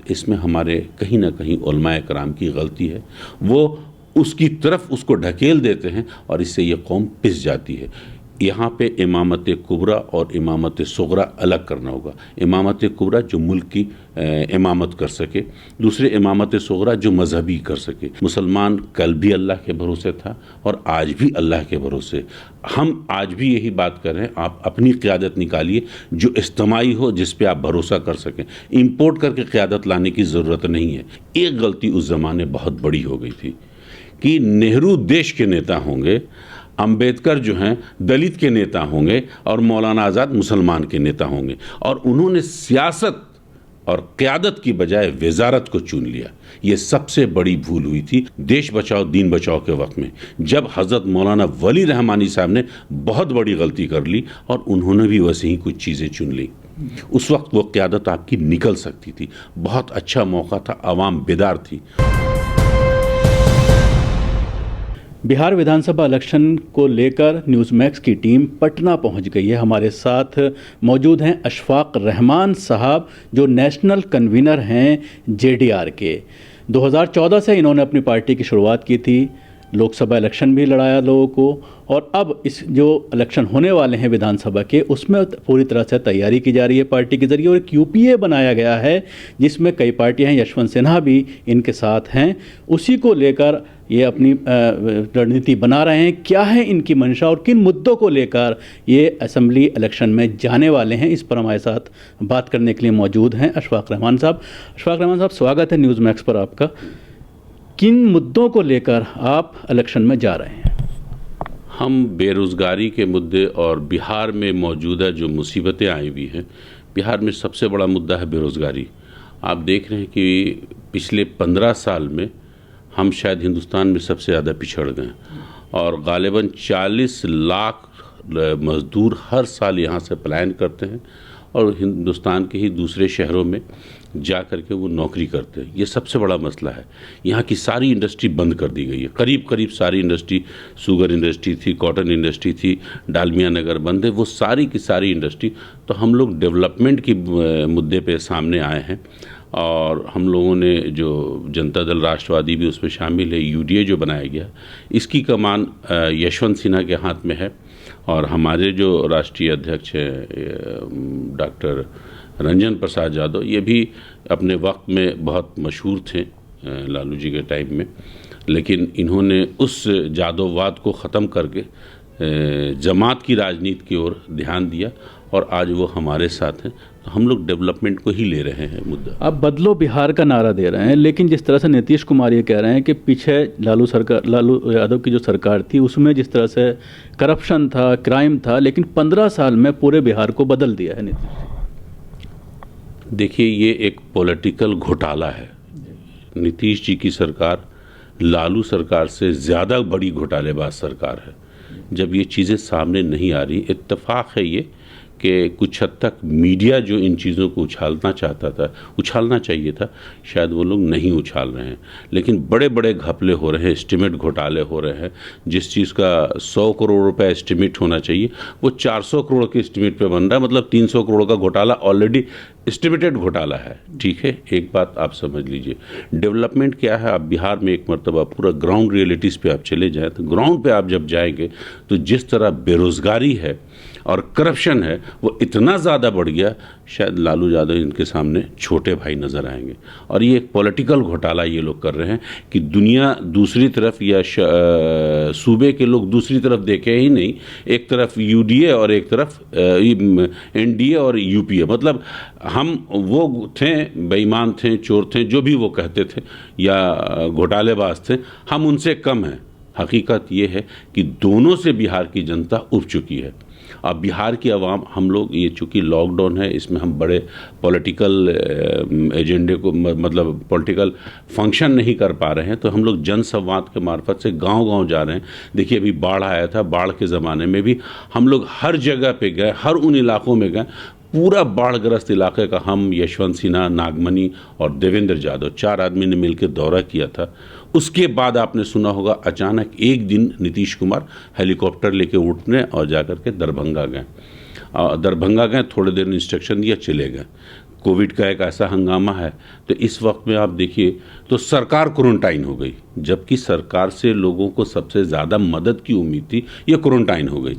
इसमें हमारे कहीं ना कहीं उलमाए कराम की गलती है। वो उसकी तरफ उसको ढकेल देते हैं और इससे ये कौम पिस जाती है। यहाँ पे इमामत कुबरा और इमामत सुगरा अलग करना होगा। इमामत कुबरा जो मुल्क की इमामत कर सके, दूसरे इमामत सुगरा जो मजहबी कर सके। मुसलमान कल भी अल्लाह के भरोसे था और आज भी अल्लाह के भरोसे। हम आज भी यही बात कर रहे हैं, आप अपनी क़यादत निकालिए जो इज्तिमाई हो, जिस पे आप भरोसा कर सकें। इम्पोर्ट करके क़यादत लाने की ज़रूरत नहीं है। एक गलती उस ज़माने बहुत बड़ी हो गई थी कि नेहरू देश के नेता होंगे, अंबेडकर जो हैं दलित के नेता होंगे और मौलाना आज़ाद मुसलमान के नेता होंगे, और उन्होंने सियासत और क़यादत की बजाय वजारत को चुन लिया। ये सबसे बड़ी भूल हुई थी देश बचाओ दीन बचाओ के वक्त में, जब हज़रत मौलाना वली रहमानी साहब ने बहुत बड़ी गलती कर ली और उन्होंने भी वैसे ही कुछ चीज़ें चुन ली। उस वक्त वो क़यादत आपकी निकल सकती थी। बहुत अच्छा मौका था, आवाम बेदार थी। बिहार विधानसभा इलेक्शन को लेकर न्यूज़ मैक्स की टीम पटना पहुंच गई है। हमारे साथ मौजूद हैं अशफाक रहमान साहब, जो नेशनल कन्वीनर हैं जेडीआर के। 2014 से इन्होंने अपनी पार्टी की शुरुआत की थी, लोकसभा इलेक्शन भी लड़ाया लोगों को, और अब इस जो इलेक्शन होने वाले हैं विधानसभा के, उसमें पूरी तरह से तैयारी की जा रही है पार्टी के ज़रिए। और एक यूपीए बनाया गया है जिसमें कई पार्टियां हैं, यशवंत सिन्हा भी इनके साथ हैं। उसी को लेकर ये अपनी रणनीति बना रहे हैं। क्या है इनकी मंशा और किन मुद्दों को लेकर ये असेंबली इलेक्शन में जाने वाले हैं, इस पर हमारे साथ बात करने के लिए मौजूद हैं अशफाक रहमान साहब। अशफाक रहमान साहब, स्वागत है न्यूज़ मैक्स पर आपका। किन मुद्दों को लेकर आप इलेक्शन में जा रहे हैं? हम बेरोज़गारी के मुद्दे और बिहार में मौजूदा जो मुसीबतें आई हुई हैं, बिहार में सबसे बड़ा मुद्दा है बेरोज़गारी। आप देख रहे हैं कि पिछले 15 साल में हम शायद हिंदुस्तान में सबसे ज़्यादा पिछड़ गए, और गालिबन 40 लाख मज़दूर हर साल यहाँ से पलायन करते हैं और हिंदुस्तान के ही दूसरे शहरों में जा कर के वो नौकरी करते हैं। ये सबसे बड़ा मसला है। यहाँ की सारी इंडस्ट्री बंद कर दी गई है, करीब करीब सारी इंडस्ट्री, शुगर इंडस्ट्री थी, कॉटन इंडस्ट्री थी, डालमिया नगर बंद है, वो सारी की सारी इंडस्ट्री। तो हम लोग डेवलपमेंट की मुद्दे पे सामने आए हैं, और हम लोगों ने जो जनता दल राष्ट्रवादी भी उसमें शामिल है, यूडीए जो बनाया गया, इसकी कमान यशवंत सिन्हा के हाथ में है। और हमारे जो राष्ट्रीय अध्यक्ष हैं डॉक्टर रंजन प्रसाद यादव, ये भी अपने वक्त में बहुत मशहूर थे लालू जी के टाइम में, लेकिन इन्होंने उस जादववाद को ख़त्म करके जमात की राजनीति की ओर ध्यान दिया, और आज वो हमारे साथ हैं। तो हम लोग डेवलपमेंट को ही ले रहे हैं मुद्दा। आप बदलो बिहार का नारा दे रहे हैं, लेकिन जिस तरह से नीतीश कुमार ये कह रहे हैं कि पीछे लालू यादव की जो सरकार थी उसमें जिस तरह से करप्शन था, क्राइम था, लेकिन 15 साल में पूरे बिहार को बदल दिया है नीतीश। देखिए, ये एक पॉलिटिकल घोटाला है। नीतीश जी की सरकार लालू सरकार से ज़्यादा बड़ी घोटालेबाज सरकार है। जब ये चीज़ें सामने नहीं आ रही, इत्तेफाक है ये कि कुछ हद तक मीडिया जो इन चीज़ों को उछालना चाहता था, उछालना चाहिए था, शायद वो लोग नहीं उछाल रहे हैं। लेकिन बड़े बड़े घपले हो रहे हैं, एस्टिमेट घोटाले हो रहे हैं। जिस चीज़ का 100 करोड़ रुपए एस्टिमेट होना चाहिए, वो 400 करोड़ के एस्टिमेट पे बन रहा है। मतलब 300 करोड़ का घोटाला ऑलरेडी एस्टिमेटेड घोटाला है। ठीक है, एक बात आप समझ लीजिए, डेवलपमेंट क्या है। आप बिहार में एक मरतबा पूरा ग्राउंड रियलिटीज़ पे आप चले जाएँ, तो ग्राउंड पे आप जब जाएंगे तो जिस तरह बेरोज़गारी है और करप्शन है, वो इतना ज़्यादा बढ़ गया, शायद लालू यादव इनके सामने छोटे भाई नज़र आएंगे। और ये एक पॉलिटिकल घोटाला ये लोग कर रहे हैं कि दुनिया दूसरी तरफ या सूबे के लोग दूसरी तरफ देखे ही नहीं, एक तरफ यूडीए और एक तरफ एनडीए और यूपीए। मतलब हम वो थे, बेईमान थे, चोर थे, जो भी वो कहते थे, या घोटालेबाज थे, हम उनसे कम हैं। हकीकत ये है कि दोनों से बिहार की जनता उब चुकी है। अब बिहार की आवाम, हम लोग, ये चूँकि लॉकडाउन है, इसमें हम बड़े पॉलिटिकल एजेंडे को, मतलब पॉलिटिकल फंक्शन नहीं कर पा रहे हैं, तो हम लोग जनसंवाद के मार्फत से गांव-गांव जा रहे हैं। देखिए, अभी बाढ़ आया था, बाढ़ के ज़माने में भी हम लोग हर जगह पे गए, हर उन इलाकों में गए। पूरा बाढ़ग्रस्त इलाके का हम, यशवंत सिन्हा, नागमणि और देवेंद्र यादव, 4 आदमी ने मिलकर दौरा किया था। उसके बाद आपने सुना होगा, अचानक एक दिन नीतीश कुमार हेलीकॉप्टर लेके उठने और जाकर के दरभंगा गए। दरभंगा गए, थोड़ी देर इंस्ट्रक्शन दिया, चले गए। कोविड का एक ऐसा हंगामा है, तो इस वक्त में आप देखिए तो सरकार क्वारंटाइन हो गई, जबकि सरकार से लोगों को सबसे ज़्यादा मदद की उम्मीद थी, ये क्वारंटाइन हो गई।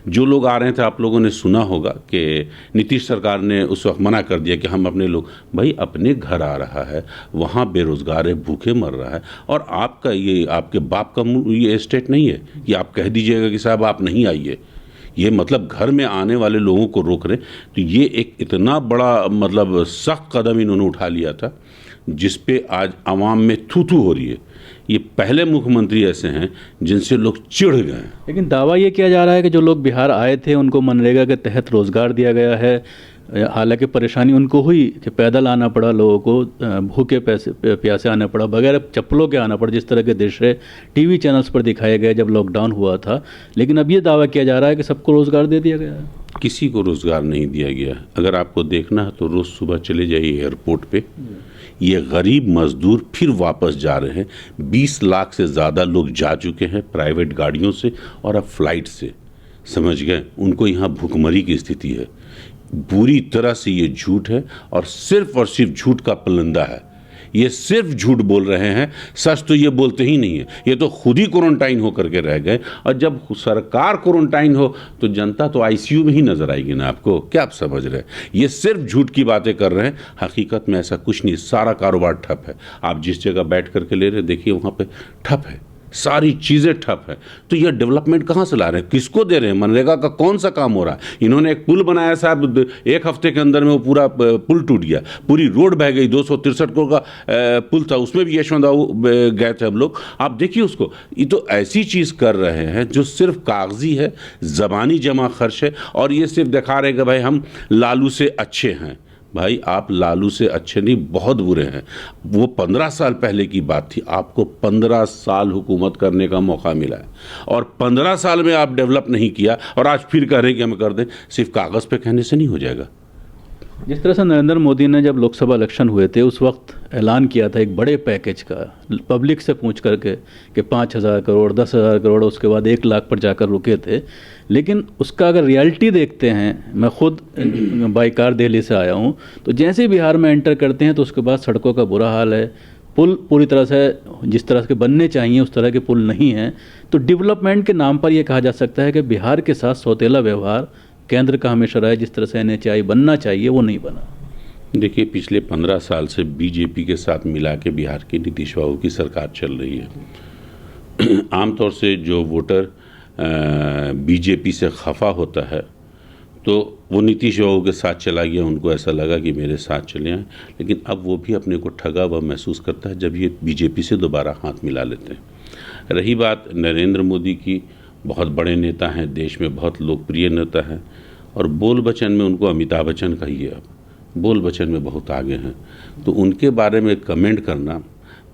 जो लोग आ रहे थे, आप लोगों ने सुना होगा कि नीतीश सरकार ने उस वक्त मना कर दिया कि हम अपने लोग, भाई अपने घर आ रहा है, वहाँ बेरोज़गार है, भूखे मर रहा है, और आपका ये आपके बाप का ये स्टेट नहीं है कि आप कह दीजिएगा कि साहब आप नहीं आइए। ये मतलब घर में आने वाले लोगों को रोक रहे, तो ये एक इतना बड़ा मतलब सख्त कदम इन्होंने उठा लिया था जिस पे आज आवाम में थू थू हो रही है। ये पहले मुख्यमंत्री ऐसे हैं जिनसे लोग चिढ़ गए हैं। लेकिन दावा ये किया जा रहा है कि जो लोग बिहार आए थे उनको मनरेगा के तहत रोजगार दिया गया है, हालांकि परेशानी उनको हुई कि पैदल आना पड़ा, लोगों को भूखे प्यासे आना पड़ा, बगैर चप्पलों के आना पड़ा, जिस तरह के दृश्य टीवी चैनल्स पर दिखाए गए जब लॉकडाउन हुआ था। लेकिन अब ये दावा किया जा रहा है कि सबको रोज़गार दे दिया गया है। किसी को रोज़गार नहीं दिया गया। अगर आपको देखना है तो रोज़ सुबह चले जाइए एयरपोर्ट पे, ये गरीब मजदूर फिर वापस जा रहे हैं। 20 लाख से ज़्यादा लोग जा चुके हैं प्राइवेट गाड़ियों से और अब फ्लाइट से, समझ गए। उनको यहाँ भूखमरी की स्थिति है। बुरी तरह से ये झूठ है और सिर्फ झूठ का पलंदा है। ये सिर्फ झूठ बोल रहे हैं, सच तो ये बोलते ही नहीं है। ये तो खुद ही क्वारंटाइन होकर के रह गए, और जब सरकार क्वारंटाइन हो तो जनता तो आईसीयू में ही नजर आएगी ना आपको। क्या आप समझ रहे हैं? ये सिर्फ झूठ की बातें कर रहे हैं, हकीकत में ऐसा कुछ नहीं। सारा कारोबार ठप है। आप जिस जगह बैठ करके ले रहे हैं, देखिए वहाँ पे ठप है, सारी चीज़ें ठप है। तो ये डेवलपमेंट कहाँ से ला रहे हैं? किसको दे रहे हैं? मनरेगा का कौन सा काम हो रहा है? इन्होंने एक पुल बनाया साहब, 1 हफ्ते के अंदर में वो पूरा पुल टूट गया, पूरी रोड बह गई। 263 करोड़ का पुल था, उसमें भी यशवंत गए थे हम लोग। आप देखिए उसको। ये तो ऐसी चीज़ कर रहे हैं जो सिर्फ कागजी है, ज़बानी जमा खर्च है, और ये सिर्फ दिखा रहे हैं कि भाई हम लालू से अच्छे हैं। भाई आप लालू से अच्छे नहीं, बहुत बुरे हैं। वो 15 साल पहले की बात थी। आपको 15 साल हुकूमत करने का मौका मिला है और 15 साल में आप डेवलप नहीं किया, और आज फिर कह रहे हैं कि हम कर दें। सिर्फ कागज़ पे कहने से नहीं हो जाएगा। जिस तरह से नरेंद्र मोदी ने जब लोकसभा इलेक्शन हुए थे उस वक्त ऐलान किया था एक बड़े पैकेज का, पब्लिक से पूछ करके कि 5,000 करोड़, 10,000 करोड़, उसके बाद 1 लाख पर जाकर रुके थे। लेकिन उसका अगर रियलिटी देखते हैं, मैं खुद बाई कार दिल्ली से आया हूँ, तो जैसे बिहार में एंटर करते हैं तो उसके बाद सड़कों का बुरा हाल है। पुल पूरी तरह से जिस तरह के बनने चाहिए उस तरह के पुल नहीं हैं। तो डेवलपमेंट के नाम पर यह कहा जा सकता है कि बिहार के साथ सौतेला व्यवहार केंद्र का हमेशा रहा है। जिस तरह से NHAI बनना चाहिए वो नहीं बना। देखिए पिछले 15 साल से बीजेपी के साथ मिला के बिहार की नीतीश बाबू की सरकार चल रही है। आमतौर से जो वोटर बीजेपी से खफा होता है तो वो नीतीश बाबू के साथ चला गया, उनको ऐसा लगा कि मेरे साथ चले आए। लेकिन अब वो भी अपने को ठगा हुआ महसूस करता है जब ये बीजेपी से दोबारा हाथ मिला लेते हैं। रही बात नरेंद्र मोदी की, बहुत बड़े नेता हैं, देश में बहुत लोकप्रिय नेता हैं, और बोल बचन में उनको अमिताभ बच्चन कहिए, आप बोल बचन में बहुत आगे हैं। तो उनके बारे में कमेंट करना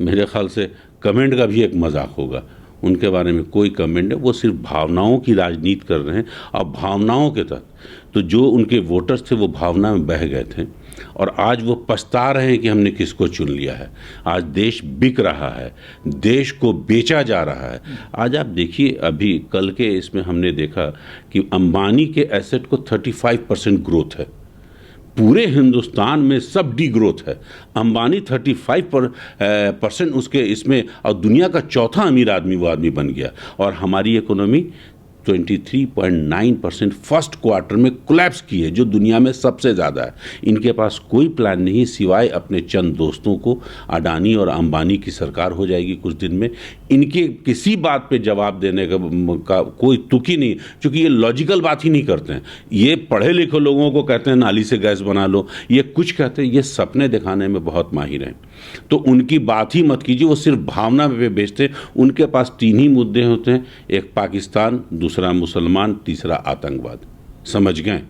मेरे ख्याल से कमेंट का भी एक मजाक होगा। उनके बारे में कोई कमेंट है, वो सिर्फ भावनाओं की राजनीति कर रहे हैं, और भावनाओं के तहत तो जो उनके वोटर्स थे वो भावना में बह गए थे, और आज वो पछता रहे हैं कि हमने किसको चुन लिया है। आज देश बिक रहा है, देश को बेचा जा रहा है। आज आप देखिए, अभी कल के इसमें हमने देखा कि अंबानी के एसेट को 35% ग्रोथ है। पूरे हिंदुस्तान में सब डी ग्रोथ है। अंबानी 35% उसके इसमें, और दुनिया का चौथा अमीर आदमी वो आदमी बन गया। और हमारी इकोनॉमी 23.9% फर्स्ट क्वार्टर में कोलैप्स की है, जो दुनिया में सबसे ज़्यादा है। इनके पास कोई प्लान नहीं सिवाय अपने चंद दोस्तों को, अडानी और अंबानी की सरकार हो जाएगी कुछ दिन में। इनके किसी बात पे जवाब देने का कोई तुक ही नहीं, क्योंकि ये लॉजिकल बात ही नहीं करते हैं। ये पढ़े लिखे लोगों को कहते हैं नाली से गैस बना लो, ये कुछ कहते हैं, ये सपने दिखाने में बहुत माहिर हैं। तो उनकी बात ही मत कीजिए, वो सिर्फ भावना पे बेचते हैं। उनके पास 3 ही मुद्दे होते हैं, एक पाकिस्तान, दूसरा मुसलमान, तीसरा आतंकवाद। समझ गए?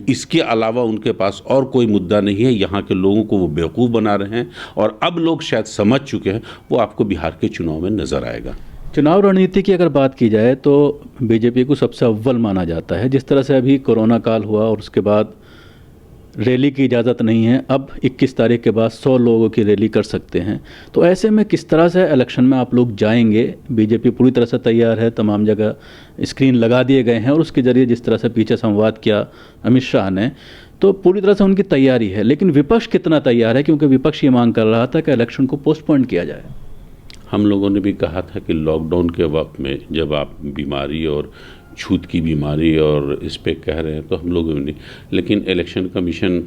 इसके अलावा उनके पास और कोई मुद्दा नहीं है। यहाँ के लोगों को वो बेवकूफ़ बना रहे हैं, और अब लोग शायद समझ चुके हैं। वो आपको बिहार के चुनाव में नज़र आएगा। चुनाव रणनीति की अगर बात की जाए तो बीजेपी को सबसे अव्वल माना जाता है। जिस तरह से अभी कोरोना काल हुआ और उसके बाद रैली की इजाज़त नहीं है, अब 21 तारीख के बाद 100 लोगों की रैली कर सकते हैं। तो ऐसे में किस तरह से इलेक्शन में आप लोग जाएंगे? बीजेपी पूरी तरह से तैयार है, तमाम जगह स्क्रीन लगा दिए गए हैं, और उसके ज़रिए जिस तरह से पीछे संवाद किया अमित शाह ने, तो पूरी तरह से उनकी तैयारी है, लेकिन विपक्ष कितना तैयार है? क्योंकि विपक्ष ये मांग कर रहा था कि इलेक्शन को पोस्टपोन किया जाए। हम लोगों ने भी कहा था कि लॉकडाउन के वक्त में जब आप बीमारी और छूत की बीमारी और इस पे कह रहे हैं तो हम लोगों ने, लेकिन इलेक्शन कमीशन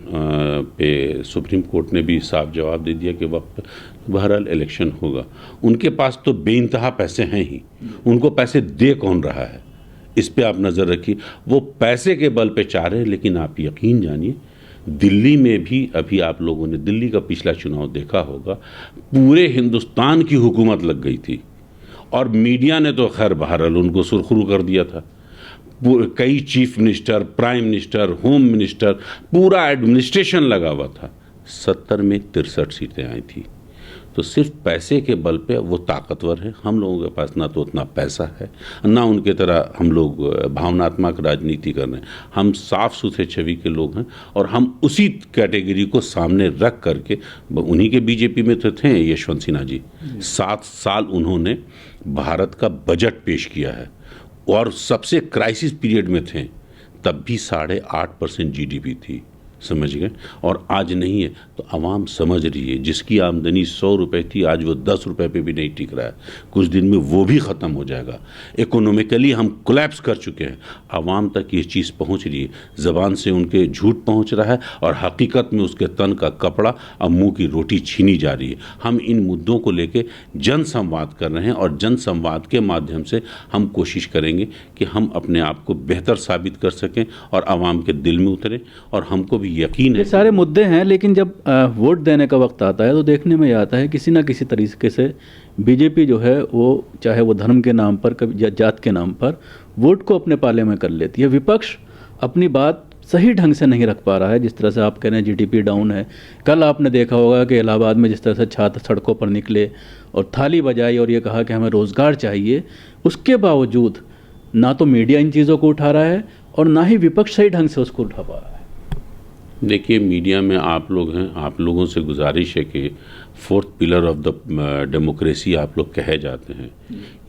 पे सुप्रीम कोर्ट ने भी साफ जवाब दे दिया कि वक्त बहरहाल इलेक्शन होगा। उनके पास तो बेइंतहा पैसे हैं ही, उनको पैसे दे कौन रहा है इस पे आप नज़र रखिए। वो पैसे के बल पे चाह रहे हैं, लेकिन आप यकीन जानिए दिल्ली में भी अभी आप लोगों ने दिल्ली का पिछला चुनाव देखा होगा, पूरे हिंदुस्तान की हुकूमत लग गई थी और मीडिया ने तो खैर बहरहाल उनको सुरखरू कर दिया था। कई chief minister, prime minister, home minister, पूरा एडमिनिस्ट्रेशन लगा हुआ था। 70 में 63 सीटें आई थी। तो सिर्फ पैसे के बल पे वो ताकतवर है। हम लोगों के पास ना तो उतना पैसा है, ना उनके तरह हम लोग भावनात्मक राजनीति कर रहे हैं। हम साफ सुथरे छवि के लोग हैं और हम उसी कैटेगरी को सामने रख करके, उन्हीं के बीजेपी में तो थे यशवंत सिन्हा जी। 7 साल उन्होंने भारत का बजट पेश किया है और सबसे क्राइसिस पीरियड में थे, तब भी 8.5% जीडीपी थी, समझ गए। और आज नहीं है तो आवाम समझ रही है, जिसकी आमदनी 100 रुपये थी आज वो 10 रुपये पे भी नहीं टिक रहा है, कुछ दिन में वो भी ख़त्म हो जाएगा। इकोनॉमिकली हम कोलैप्स कर चुके हैं। आवाम तक ये चीज़ पहुंच रही है, ज़बान से उनके झूठ पहुंच रहा है और हकीकत में उसके तन का कपड़ा और मुंह की रोटी छीनी जा रही है। हम इन मुद्दों को लेके जन संवाद कर रहे हैं और जन संवाद के माध्यम से हम कोशिश करेंगे कि हम अपने आप को बेहतर साबित कर सकें और आवाम के दिल में उतरें। और हमको भी यकीन है, ये सारे मुद्दे हैं, लेकिन जब वोट देने का वक्त आता है तो देखने में आता है किसी ना किसी तरीके से बीजेपी जो है वो, चाहे वो धर्म के नाम पर कभी या जात के नाम पर, वोट को अपने पाले में कर लेती है। विपक्ष अपनी बात सही ढंग से नहीं रख पा रहा है। जिस तरह से आप कह रहे हैं जीडीपी डाउन है, कल आपने देखा होगा कि इलाहाबाद में जिस तरह से छात्र सड़कों पर निकले और थाली बजाई और ये कहा कि हमें रोज़गार चाहिए, उसके बावजूद ना तो मीडिया इन चीज़ों को उठा रहा है और ना ही विपक्ष सही ढंग से उसको उठा पा रहा है। देखिए, मीडिया में आप लोग हैं, आप लोगों से गुजारिश है कि 4th pillar of the democracy आप लोग कहे जाते हैं,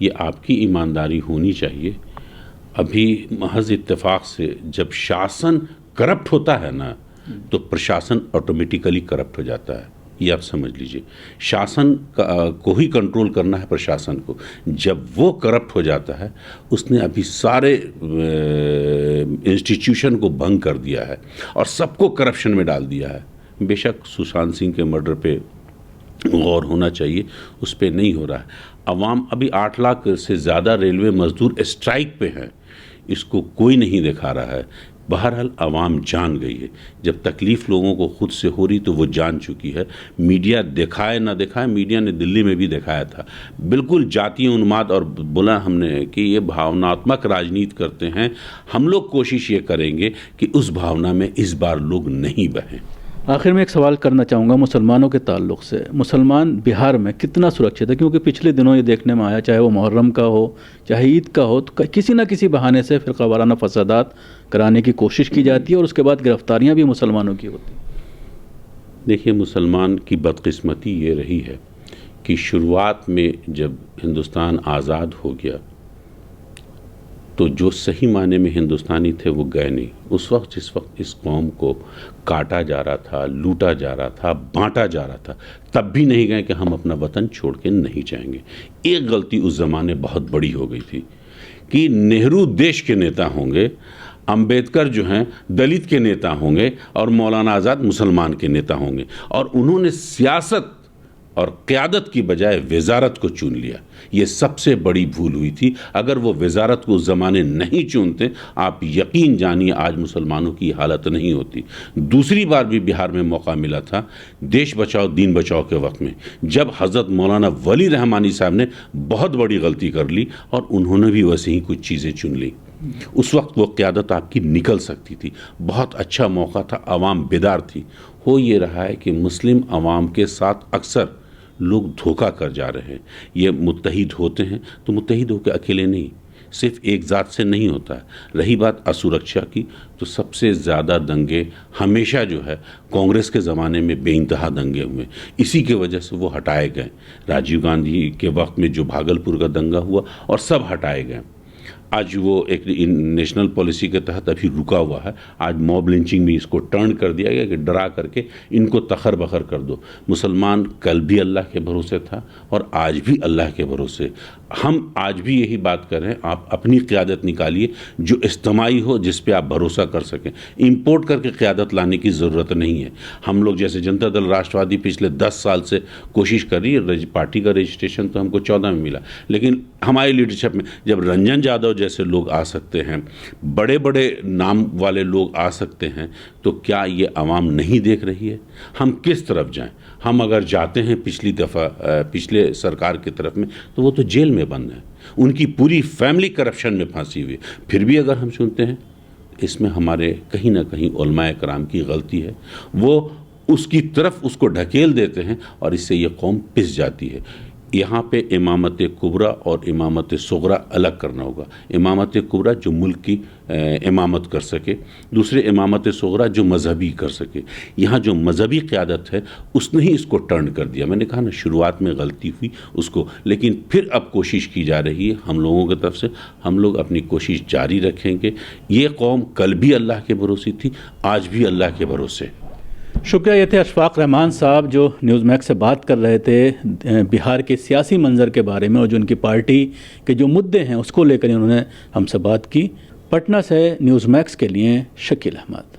ये आपकी ईमानदारी होनी चाहिए। अभी महज इत्तेफाक से जब शासन करप्ट होता है ना, तो प्रशासन ऑटोमेटिकली करप्ट हो जाता है। ये आप समझ लीजिए, शासन को ही कंट्रोल करना है प्रशासन को। जब वो करप्ट हो जाता है, उसने अभी सारे इंस्टीट्यूशन को भंग कर दिया है और सबको करप्शन में डाल दिया है। बेशक सुशांत सिंह के मर्डर पे गौर होना चाहिए, उस पर नहीं हो रहा है। अवाम अभी 8 लाख से ज़्यादा रेलवे मजदूर स्ट्राइक पे हैं, इसको कोई नहीं दिखा रहा है। बहरहाल आवाम जान गई है, जब तकलीफ़ लोगों को खुद से हो रही तो वो जान चुकी है। मीडिया दिखाए ना दिखाए, मीडिया ने दिल्ली में भी दिखाया था, बिल्कुल जातीय उन्माद, और बोला हमने कि ये भावनात्मक राजनीति करते हैं। हम लोग कोशिश ये करेंगे कि उस भावना में इस बार लोग नहीं बहें। आखिर में एक सवाल करना चाहूँगा मुसलमानों के ताल्लुक़ से। मुसलमान बिहार में कितना सुरक्षित है? क्योंकि पिछले दिनों ये देखने में आया, चाहे वो मुहर्रम का हो चाहे ईद का हो, तो किसी न किसी बहाने से फ़िरक़ा वाराना फसादात कराने की कोशिश की जाती है और उसके बाद गिरफ्तारियाँ भी मुसलमानों की होती हैं। देखिए, मुसलमान की बदकिस्मती ये रही है कि शुरुआत में जब हिंदुस्तान आज़ाद हो गया तो जो सही मायने में हिंदुस्तानी थे वो गए नहीं। उस वक्त जिस वक्त इस कौम को काटा जा रहा था, लूटा जा रहा था, बांटा जा रहा था, तब भी नहीं गए कि हम अपना वतन छोड़ के नहीं जाएंगे। एक गलती उस ज़माने बहुत बड़ी हो गई थी कि नेहरू देश के नेता होंगे, अंबेडकर जो हैं दलित के नेता होंगे और मौलाना आज़ाद मुसलमान के नेता होंगे, और उन्होंने सियासत और क़यादत की बजाय वज़ारत को चुन लिया। ये सबसे बड़ी भूल हुई थी। अगर वो वज़ारत को उस ज़माने नहीं चुनते, आप यकीन जानिए आज मुसलमानों की हालत नहीं होती। दूसरी बार भी बिहार में मौका मिला था देश बचाओ दीन बचाओ के वक्त में, जब हज़रत मौलाना वली रहमानी साहब ने बहुत बड़ी गलती कर ली और उन्होंने भी वैसे ही कुछ चीज़ें चुन ली। उस वक्त वो क़यादत आपकी निकल सकती थी। बहुत अच्छा मौका था, आवाम बेदार थी। हो ये रहा है कि मुस्लिम आवाम के साथ अक्सर लोग धोखा कर जा रहे हैं। ये मुत्तहिद होते हैं तो मुत्तहिद होकर अकेले नहीं, सिर्फ एक ज़ात से नहीं होता है। रही बात असुरक्षा की, तो सबसे ज़्यादा दंगे हमेशा जो है कांग्रेस के ज़माने में बेइंतहा दंगे हुए, इसी के वजह से वो हटाए गए। राजीव गांधी के वक्त में जो भागलपुर का दंगा हुआ और सब हटाए गए। आज वो एक नेशनल पॉलिसी के तहत अभी रुका हुआ है। आज मॉब लिंचिंग में इसको टर्न कर दिया गया कि डरा करके इनको तखर बखर कर दो। मुसलमान कल भी अल्लाह के भरोसे था और आज भी अल्लाह के भरोसे। हम आज भी यही बात कर रहे हैं, आप अपनी क़यादत निकालिए जो इज्तिमाई हो, जिस पे आप भरोसा कर सकें। इंपोर्ट करके क़यादत लाने की ज़रूरत नहीं है। हम लोग जैसे जनता दल राष्ट्रवादी पिछले 10 साल से कोशिश कर रही है। पार्टी का रजिस्ट्रेशन तो हमको 14 में मिला, लेकिन हमारी लीडरशिप में जब रंजन यादव जैसे लोग आ सकते हैं, बड़े बड़े नाम वाले लोग आ सकते हैं, तो क्या ये आवाम नहीं देख रही है? हम किस तरफ जाएं? हम अगर जाते हैं पिछले सरकार की तरफ में, तो वो तो जेल में बंद है, उनकी पूरी फैमिली करप्शन में फंसी हुई है। फिर भी अगर हम सुनते हैं, इसमें हमारे कहीं ना कहीं उलमाए कराम की गलती है। वो उसकी तरफ उसको ढकेल देते हैं और इससे ये कौम पिस जाती है। यहाँ पे इमामत कुबरा और इमामत सुगरा अलग करना होगा। इमामत कुबरा जो मुल्क की इमामत कर सके, दूसरे इमामत सुगरा जो मजहबी कर सके। यहाँ जो मजहबी क़यादत है उसने ही इसको टर्न कर दिया। मैंने कहा ना, शुरुआत में गलती हुई उसको, लेकिन फिर अब कोशिश की जा रही है हम लोगों की तरफ से। हम लोग अपनी कोशिश जारी रखेंगे। ये कौम कल भी अल्लाह के भरोसे थी, आज भी अल्लाह के भरोसे। शुक्रिया। ये थे अशफाक रहमान साहब जो न्यूज़ मैक्स से बात कर रहे थे बिहार के सियासी मंजर के बारे में और जो उनकी पार्टी के जो मुद्दे हैं उसको लेकर उन्होंने हमसे बात की। पटना से न्यूज़ मैक्स के लिए शकील अहमद।